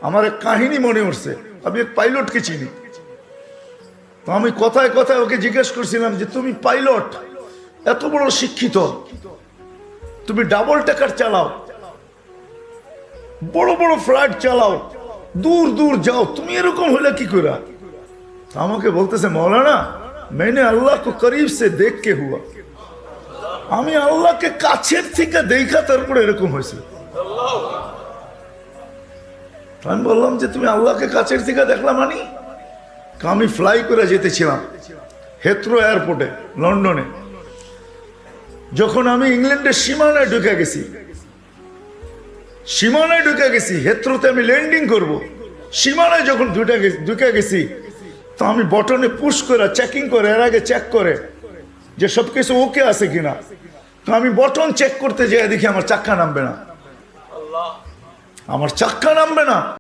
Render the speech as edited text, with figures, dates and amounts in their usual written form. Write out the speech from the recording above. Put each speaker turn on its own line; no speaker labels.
আমার এক কাহিনী মনে উঠছে। আমি এক পাইলটকে চিনি, তো আমি কথায় কথায় ওকে জিজ্ঞেস করছিলাম যে তুমি পাইলট, এত বড় শিক্ষিত, তুমি ডাবল টেকার চালাও, বড় বড় ফ্লাইট চালাও, দূর দূর যাও, তুমি এরকম হইলে কি করে? আমাকে বলতেছে মৌলানা मैंने अल्लाह को करीब से देख के हुआ, আমি আল্লাহকে কাছের থেকে দেখা তারপরে এরকম হয়েছে। আমি বললাম যে তুমি আল্লাহকে কাছের থেকে দেখলাম মানি? আমি ফ্লাই করে যেতেছিলাম হেথ্রো এয়ারপোর্টে লন্ডনে। যখন আমি ইংল্যান্ডের সীমানায় ঢুকে গেছি, হেথ্রোতে আমি ল্যান্ডিং করব, সীমানায় যখন ঢুকে গেছি, তো আমি বটনে পুশ করে চেকিং করে, এর আগে চেক করে যে সবকিছু ওকে আছে কিনা। তো আমি বটন চেক করতে যেয়ে দেখি আমার চাক্কা নামবে না।